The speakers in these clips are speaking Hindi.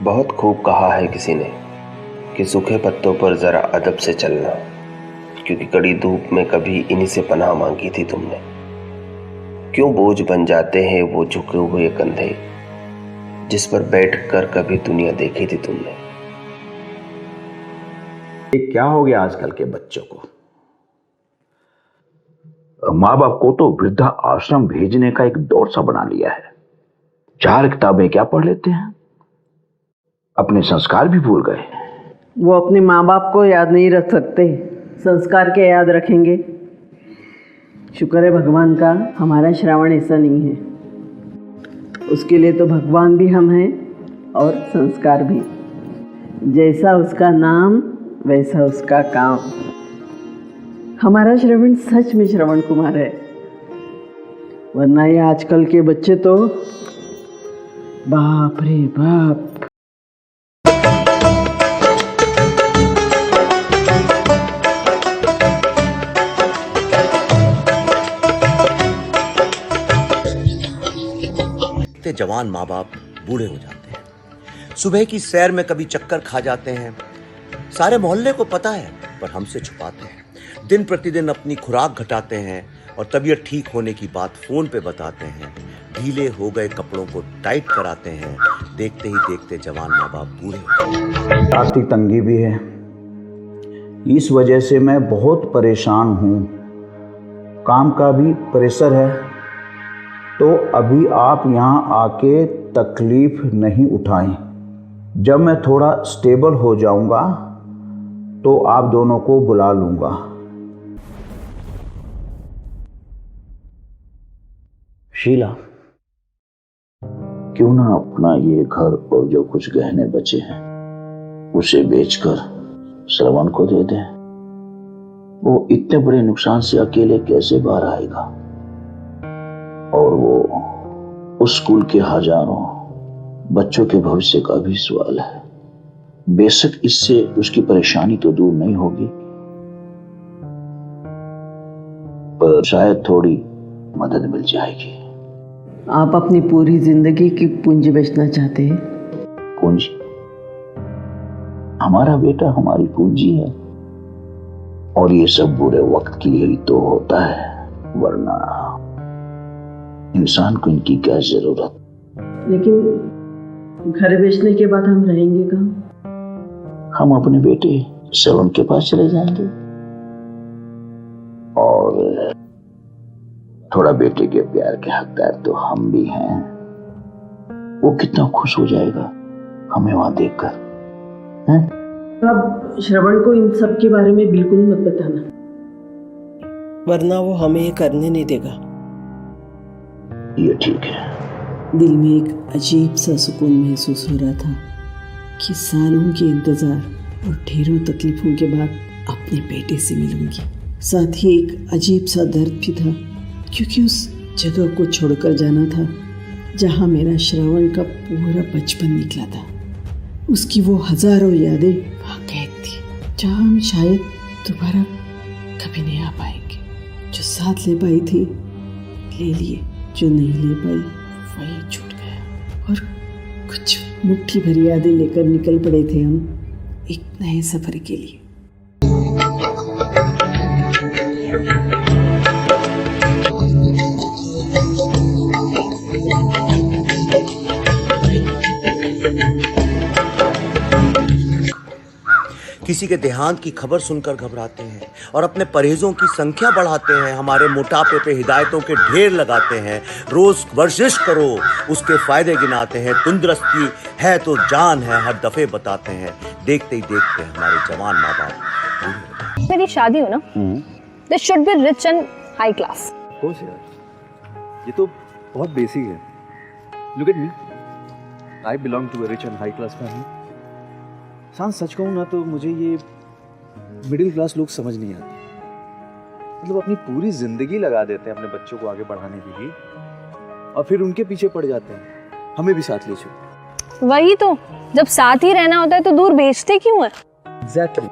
बहुत खूब कहा है किसी ने कि सूखे पत्तों पर जरा अदब से चलना, क्योंकि कड़ी धूप में कभी इन्हीं से पनाह मांगी थी तुमने। क्यों बोझ बन जाते हैं वो झुके हुए कंधे जिस पर बैठकर कभी दुनिया देखी थी तुमने। ये क्या हो गया आजकल के बच्चों को? माँ बाप को तो वृद्धा आश्रम भेजने का एक दौर सा बना लिया है। 4 किताबें क्या पढ़ लेते हैं, अपने संस्कार भी भूल गए। वो अपने माँ बाप को याद नहीं रख सकते, संस्कार के याद रखेंगे। शुक्र है भगवान का हमारा श्रावण ऐसा नहीं है। उसके लिए तो भगवान भी हम हैं और संस्कार भी। जैसा उसका नाम वैसा उसका काम। हमारा श्रवण सच में श्रवण कुमार है, वरना ये आजकल के बच्चे तो बाप रे बाप। जवान माँ बाप बूढ़े हो जाते हैं, सुबह की सैर में कभी चक्कर खा जाते हैं। सारे मोहल्ले को पता है पर हमसे छुपाते हैं। दिन प्रतिदिन अपनी खुराक घटाते हैं और तबीयत ठीक होने की बात फोन पे बताते हैं। ढीले हो गए कपड़ों को टाइट कराते हैं। देखते ही देखते जवान माँ बाप बूढ़े हो जाते हैं। आर्थिक तंगी भी है, इस वजह से मैं बहुत परेशान हूँ। काम का भी प्रेशर है, तो अभी आप यहाँ आके तकलीफ नहीं उठाएं। जब मैं थोड़ा स्टेबल हो जाऊंगा तो आप दोनों को बुला लूंगा। शीला, क्यों ना अपना ये घर और जो कुछ गहने बचे हैं उसे बेचकर श्रवण को दे दें। वो इतने बड़े नुकसान से अकेले कैसे बाहर आएगा? और वो उस स्कूल के हजारों बच्चों के भविष्य का भी सवाल है। बेशक इससे उसकी परेशानी तो दूर नहीं होगी, पर शायद थोड़ी मदद मिल जाएगी। आप अपनी पूरी जिंदगी की पूंजी बेचना चाहते हैं? पूंजी? हमारा बेटा हमारी पूंजी है, और ये सब बुरे वक्त के लिए ही तो होता है, वरना इंसान को इनकी क्या जरूरत। लेकिन घर बेचने के बाद हम रहेंगे कहाँ? हम अपने बेटे श्रवण के पास चले जाएंगे और थोड़ा बेटे के प्यार के हकदार तो हम भी हैं। वो कितना खुश हो जाएगा हमें वहां देखकर, हैं? अब श्रवण को इन सब के बारे में बिल्कुल मत बताना, वरना वो हमें ये करने नहीं देगा। ये ठीक है। दिल में एक अजीब सा सुकून महसूस हो रहा था कि सालों के इंतजार और ढेरों तकलीफों के बाद अपने बेटे से मिलूंगी। साथ ही एक अजीब सा दर्द भी था, क्योंकि उस जगह को छोड़कर जाना था जहां मेरा श्रावण का पूरा बचपन निकला था। उसकी वो हजारों यादें वहाँ कैद थी, जहाँ हम शायद दोबारा कभी नहीं आ पाएंगे। जो साथ ले पाई थी ले लिए, जो नहीं ले पाई वही छूट गया। और कुछ मुट्ठी भरी यादें लेकर निकल पड़े थे हम एक नए सफर के लिए। किसी के देहांत की खबर सुनकर घबराते हैं और अपने परहेजों की संख्या बढ़ाते हैं। हमारे मोटापे पे हिदायतों के ढेर लगाते हैं। रोज वर्जिश करो उसके फायदे गिनाते हैं। तंदुरुस्ती है तो जान है हर दफे बताते हैं। देखते ही देखते हमारे जवान माँ बाप। मेरी शादी हो ना, this should be rich and high class. Course यार, ये तो बहुत बेसिक है। Look at me, I belong to a rich and high class family. सांस सच कहूँ ना तो मुझे ये मिडिल क्लास लोग समझ नहीं आते। मतलब अपनी पूरी जिंदगी लगा देते हैं अपने बच्चों को आगे बढ़ाने के लिए और फिर उनके पीछे पड़ जाते हैं हमें भी साथ ले चलो। वही तो, जब साथ ही रहना होता है तो दूर भेजते क्यों है? एग्जैक्टली।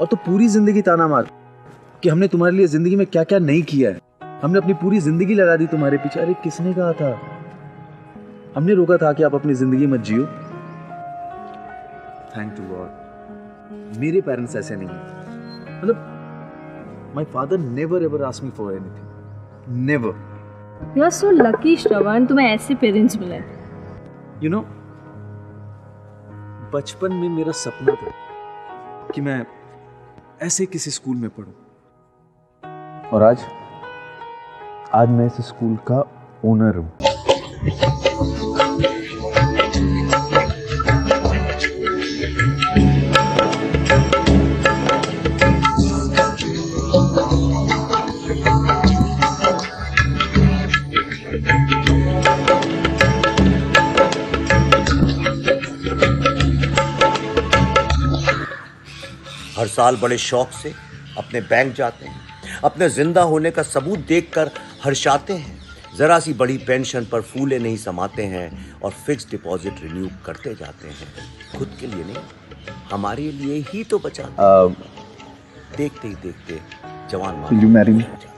और तो पूरी जिंदगी ताना मार कि हमने तुम्हारे लिए जिंदगी में क्या क्या नहीं किया है। हमने अपनी पूरी जिंदगी लगा दी तुम्हारे पीछे। अरे किसने कहा था? हमने रोका था कि आप अपनी जिंदगी मत जियो, थैंक टू गॉड मेरे पेरेंट्स ऐसे नहीं हैं। मतलब my father never ever asked me for anything, never. You are so lucky Shravan, तुम्हें ऐसे पेरेंट्स मिले। यू नो, बचपन में मेरा सपना था कि मैं ऐसे किसी स्कूल में पढूं, और आज मैं इस स्कूल का ओनर हूं। हर साल बड़े शौक से अपने बैंक जाते हैं, अपने जिंदा होने का सबूत देखकर हर्षाते हैं, जरा सी बड़ी पेंशन पर फूले नहीं समाते हैं और फिक्स डिपॉजिट रिन्यू करते जाते हैं। खुद के लिए नहीं, हमारे लिए ही तो बचाते हैं। देखते ही देखते जवान Will you marry me? हो जाते हैं।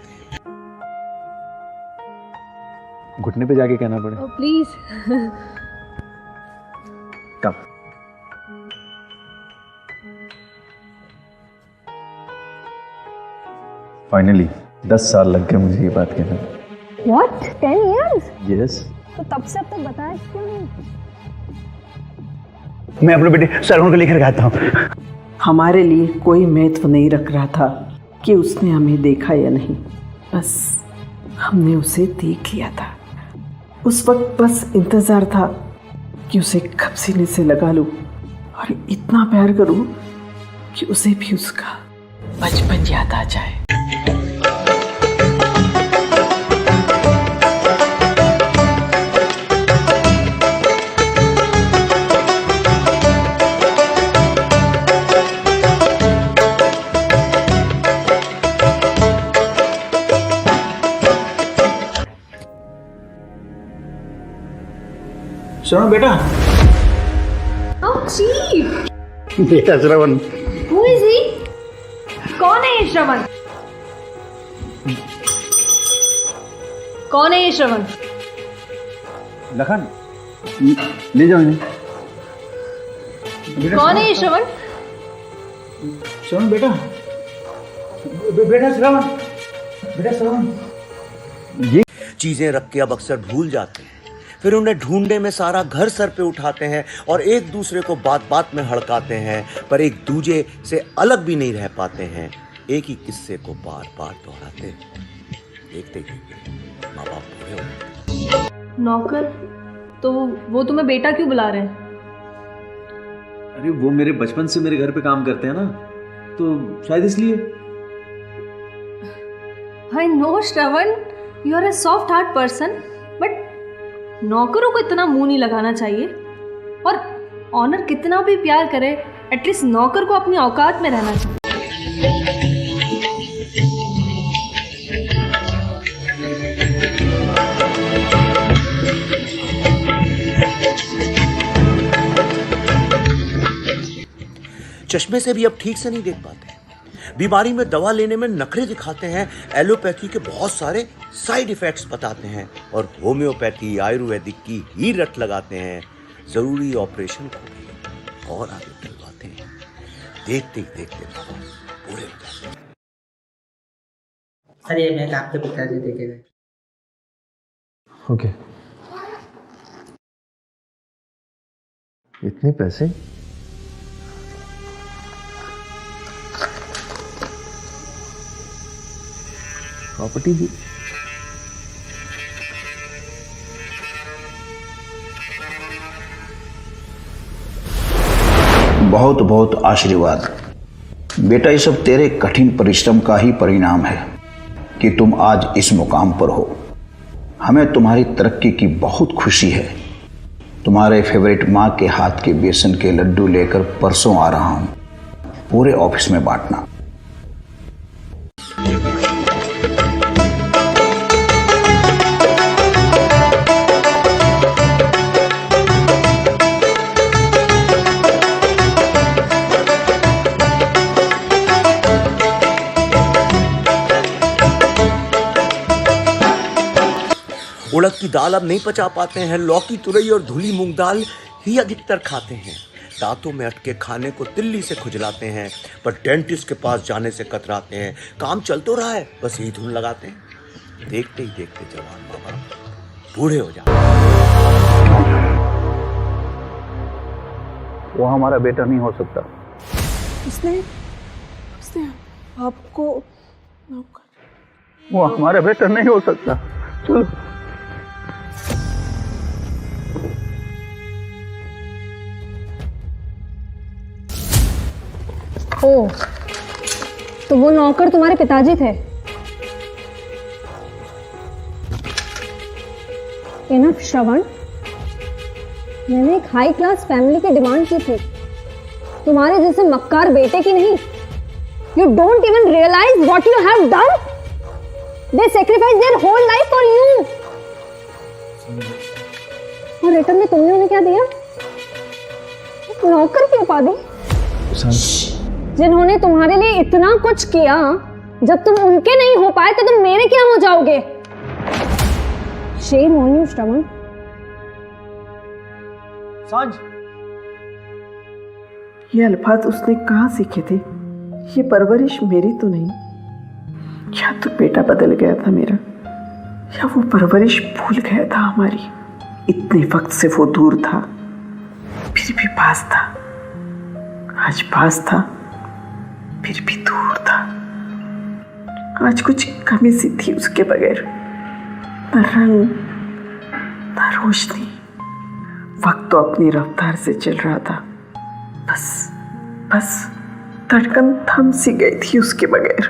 घुटने पे जाके कहना पड़े। प्लीज। कब? फाइनली 10 साल लग गए मुझे ये बात कहने में। What 10 years? यस। तो तब से अब तक बताया क्यों नहीं? मैं अपने बेटे सरवण को लेकर आता हूँ। हमारे लिए कोई महत्व नहीं रख रहा था कि उसने हमें देखा या नहीं, बस हमने उसे देख लिया था। उस वक्त बस इंतजार था कि उसे कब सीने से लगा लूं और इतना प्यार करूं कि उसे भी उसका बचपन याद आ जाए। श्रवण बेटा। How cheap! बेटा श्रवण। Who is he? कौन है ये श्रवण? कौन है ये श्रवण? लखन, ले जाओ इन्हें। कौन है ये श्रवण? श्रवण बेटा। बेटा श्रवण। बेटा श्रवण। ये चीजें रख के अब अक्सर भूल जाते हैं, फिर उन्हें ढूंढने में सारा घर सर पे उठाते हैं और एक दूसरे को बात बात में हड़काते हैं, पर एक दूजे से अलग भी नहीं रह पाते हैं। एक ही किस्से को बार बार दोहराते हैं। देखते देखते माँ बाप बूढ़े हो जाते। नौकर? तो वो तुम्हें बेटा क्यों बुला रहे हैं? अरे वो मेरे बचपन से मेरे घर पे काम करते हैं ना, तो शायद इसलिए। I know Shravan, you are a soft heart person, but नौकरों को इतना मुंह नहीं लगाना चाहिए। और ऑनर कितना भी प्यार करे, एटलीस्ट नौकर को अपनी औकात में रहना चाहिए। चश्मे से भी अब ठीक से नहीं देख पाते, बीमारी में दवा लेने में नखरे दिखाते हैं, एलोपैथी के बहुत सारे साइड इफेक्ट्स बताते हैं और होम्योपैथी आयुर्वेदिक की ही रट लगाते हैं। जरूरी ऑपरेशन को भी और आगे बढ़वाते हैं। देखते ही देखते पूरे हो जाते हैं। सर ये बैग आपके पिताजी देखे गए। ओके। इतने पैसे? प्रॉपर्टी भी? बहुत बहुत आशीर्वाद बेटा। ये सब तेरे कठिन परिश्रम का ही परिणाम है कि तुम आज इस मुकाम पर हो। हमें तुम्हारी तरक्की की बहुत खुशी है। तुम्हारे फेवरेट माँ के हाथ के बेसन के लड्डू लेकर परसों आ रहा हूं, पूरे ऑफिस में बांटना। उड़द की दाल अब नहीं पचा पाते हैं, लौकी तुरई और धुली मूंग दाल ही अधिकतर खाते हैं। दांतों में अटके खाने को तिल्ली से खुजलाते हैं, पर डेंटिस्ट के पास जाने से कतराते हैं। काम चल तो रहा है, बस यही धुन लगाते हैं। देखते ही देखते जवान माँ बाप बूढ़े हो जाते हैं। वो हमारा बेटा नहीं हो सकता। उसने आपको वो हमारा बेटा नहीं हो सकता। चलो। ओ, तो वो नौकर तुम्हारे पिताजी थे? इनफ श्रवण, मैंने एक हाई क्लास फैमिली की डिमांड की थी, तुम्हारे जैसे मक्कार बेटे की नहीं। You don't even realize what you have done. They sacrificed their whole life for you. और रिटर्न में तुमने उन्हें क्या दिया? नौकर की उपाधि, जिन्होंने तुम्हारे लिए इतना कुछ किया। जब तुम उनके नहीं हो पाए तो तुम मेरे क्या हो जाओगे? Shame on you, श्रवण। सांझ, ये अल्फाज उसने कहाँ सीखे थे? ये परवरिश मेरी तो नहीं। या तो बेटा बदल गया था मेरा, या वो परवरिश भूल गया था हमारी। इतने वक्त से वो दूर था, फिर भी पास था। आज पास था, फिर भी दूर था। आज कुछ कमी सी थी उसके बगैर, न रंग न रोशनी। वक्त तो अपनी रफ्तार से चल रहा था। बस धड़कन थम सी गई थी उसके बगैर।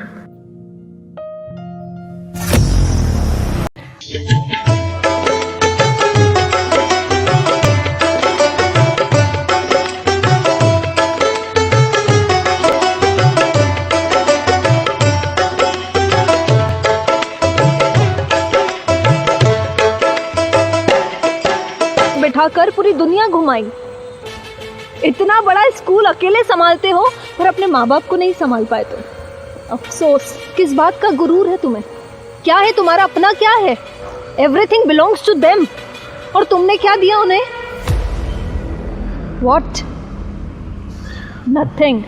बिठाकर पूरी दुनिया घुमाई। इतना बड़ा स्कूल अकेले संभालते हो, पर अपने माँ बाप को नहीं संभाल पाए तुम। अफसोस, किस बात का गुरूर है तुम्हें? क्या है तुम्हारा अपना? क्या है? Everything belongs to them. और तुमने क्या दिया उन्हें? व्हाट? नथिंग।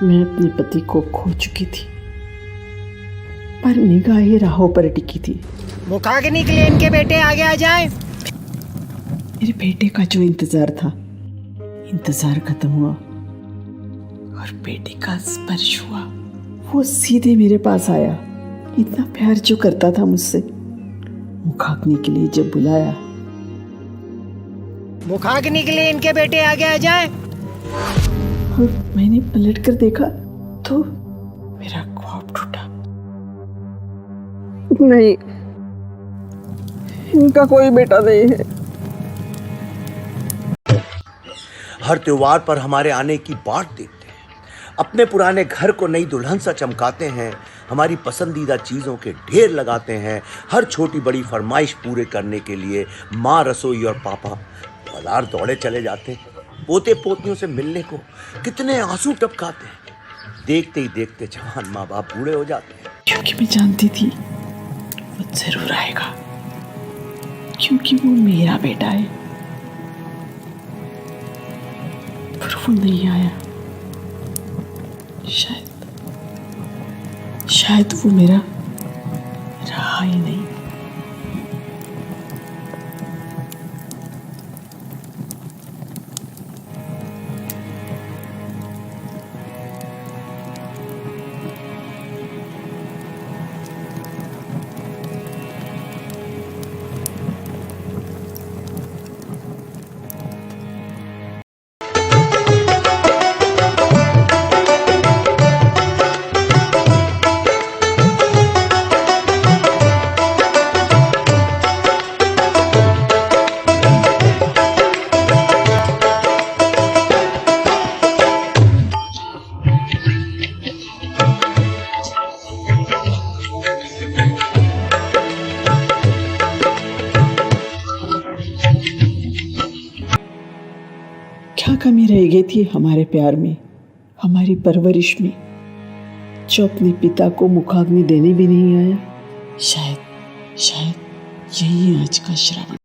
मैं अपने पति को खो चुकी थी, पर निगाहें राहों पर टिकी थी। मुखाग्नि के लिए इनके बेटे आगे आ जाएं। मेरे बेटे का जो इंतजार था, इंतजार खत्म हुआ और बेटे का स्पर्श हुआ। वो सीधे मेरे पास आया। इतना प्यार जो करता था मुझसे, मुखाग्नि के लिए जब बुलाया, मुखाग्नि के लिए इनके बेटे आगे आ जाएं। और मैंने पलट कर देखा तो मेरा ख्वाब टूटा। नहीं, इनका कोई बेटा नहीं है। हर त्योहार पर हमारे आने की बाट देखते हैं, अपने पुराने घर को नई दुल्हन सा चमकाते हैं, हमारी पसंदीदा चीज़ों के ढेर लगाते हैं। हर छोटी बड़ी फरमाइश पूरे करने के लिए माँ रसोई और पापा बाजार दौड़े चले जाते हैं। पोते पोतियों से मिलने को कितने आंसू टपकाते हैं। देखते ही देखते जवान माँ बाप बूढ़े हो जाते हैं। क्योंकि मैं जानती थी वो जरूर आएगा, क्योंकि वो मेरा बेटा है। पर वो नहीं आया। शायद वो मेरा रहा ही नहीं। क्या कमी रह गई थी हमारे प्यार में, हमारी परवरिश में, जो अपने पिता को मुखाग्नि देने भी नहीं आया? शायद यही है आज का श्रावण।